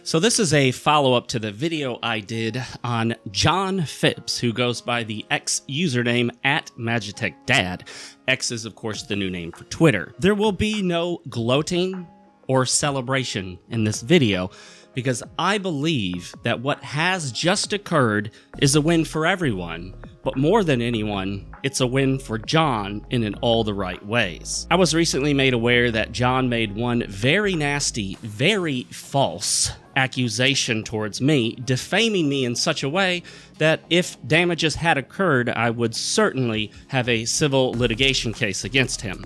So this is a follow-up to the video I did on John Phipps, who goes by the X username @MagicTechDad. X is, of course, the new name for Twitter. There will be no gloating or celebration in this video, because I believe that what has just occurred is a win for everyone, but more than anyone, it's a win for John in all the right ways. I was recently made aware that John made one very nasty, very false accusation towards me, defaming me in such a way that if damages had occurred, I would certainly have a civil litigation case against him.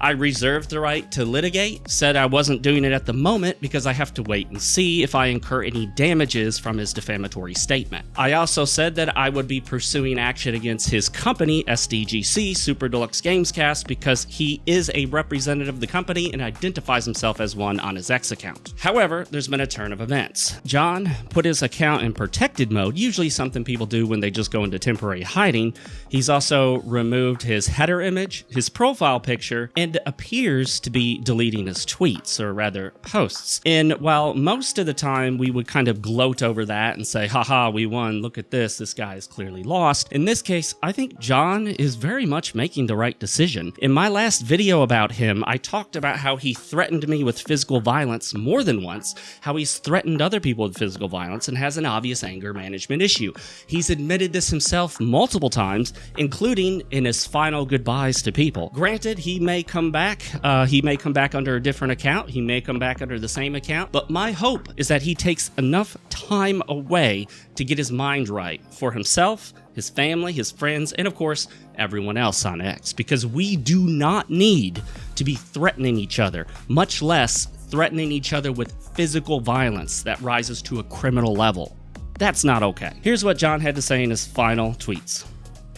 I reserved the right to litigate, said I wasn't doing it at the moment because I have to wait and see if I incur any damages from his defamatory statement. I also said that I would be pursuing action against his company, SDGC, Super Deluxe Gamescast, because he is a representative of the company and identifies himself as one on his X account. However, there's been a turn of events. John put his account in protected mode, usually something people do when they just go into temporary hiding. He's also removed his header image, his profile picture, and appears to be deleting his tweets, or rather posts. And while most of the time we would kind of gloat over that and say, haha, we won, look at this guy is clearly lost, in this case, I think John is very much making the right decision. In my last video about him, I talked about how he threatened me with physical violence more than once, how he's threatened other people with physical violence and has an obvious anger management issue. He's admitted this himself multiple times, including in his final goodbyes to people. Granted, he may come back. He may come back under a different account. He may come back under the same account. But my hope is that he takes enough time away to get his mind right for himself, his family, his friends, and of course, everyone else on X. Because we do not need to be threatening each other, much less threatening each other with physical violence that rises to a criminal level. That's not okay. Here's what John had to say in his final tweets.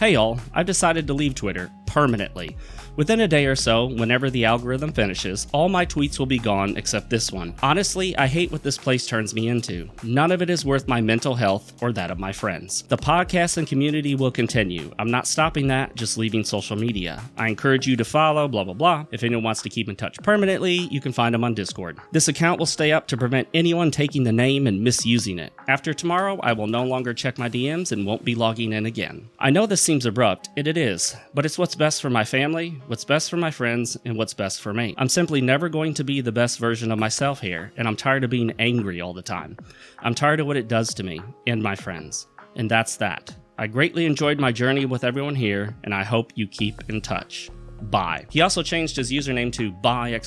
Hey y'all, I've decided to leave Twitter permanently. Within a day or so, whenever the algorithm finishes, all my tweets will be gone except this one. Honestly, I hate what this place turns me into. None of it is worth my mental health or that of my friends. The podcast and community will continue. I'm not stopping that, just leaving social media. I encourage you to follow, blah, blah, blah. If anyone wants to keep in touch permanently, you can find them on Discord. This account will stay up to prevent anyone taking the name and misusing it. After tomorrow, I will no longer check my DMs and won't be logging in again. I know this seems abrupt, and it is, but it's what's best for my family, what's best for my friends, and what's best for me. I'm simply never going to be the best version of myself here, and I'm tired of being angry all the time. I'm tired of what it does to me and my friends. And that's that. I greatly enjoyed my journey with everyone here, and I hope you keep in touch. Bye. He also changed his username to bye!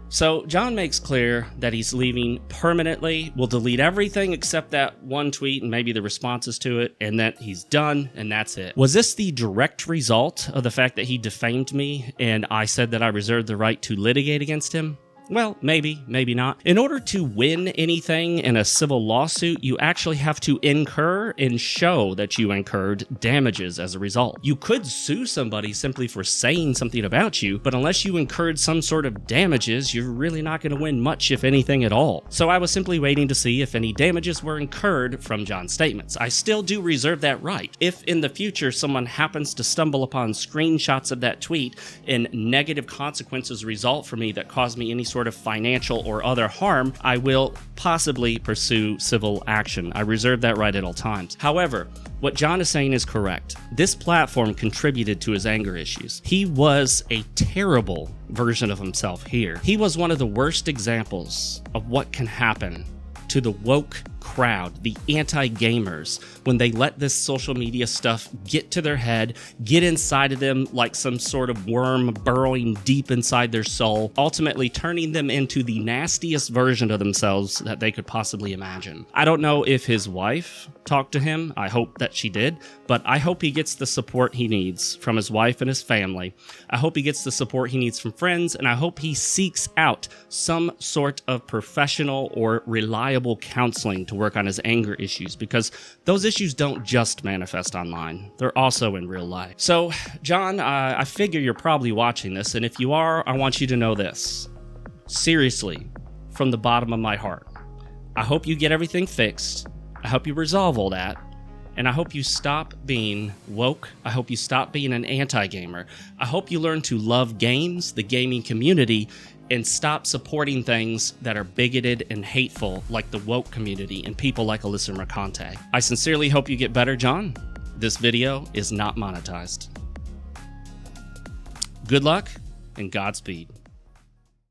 So John makes clear that he's leaving permanently, will delete everything except that one tweet and maybe the responses to it, and that he's done, and that's it. Was this the direct result of the fact that he defamed me and I said that I reserved the right to litigate against him? Well, maybe, maybe not. In order to win anything in a civil lawsuit, you actually have to incur and show that you incurred damages as a result. You could sue somebody simply for saying something about you, but unless you incurred some sort of damages, you're really not going to win much, if anything at all. So I was simply waiting to see if any damages were incurred from John's statements. I still do reserve that right. If in the future someone happens to stumble upon screenshots of that tweet and negative consequences result for me that cause me any sort of financial or other harm, I will possibly pursue civil action. I reserve that right at all times. However, what John is saying is correct. This platform contributed to his anger issues. He was a terrible version of himself here. He was one of the worst examples of what can happen to the woke crowd, the anti-gamers, when they let this social media stuff get to their head, get inside of them like some sort of worm burrowing deep inside their soul, ultimately turning them into the nastiest version of themselves that they could possibly imagine. I don't know if his wife talked to him. I hope that she did, but I hope he gets the support he needs from his wife and his family. I hope he gets the support he needs from friends, and I hope he seeks out some sort of professional or reliable counseling to work on his anger issues, because those issues don't just manifest online. They're also in real life. So, John, I figure you're probably watching this, and if you are, I want you to know this. Seriously, from the bottom of my heart. I hope you get everything fixed. I hope you resolve all that. And I hope you stop being woke. I hope you stop being an anti-gamer. I hope you learn to love games, the gaming community, and stop supporting things that are bigoted and hateful, like the woke community and people like Alyssa Mercante. I sincerely hope you get better, John. This video is not monetized. Good luck and Godspeed.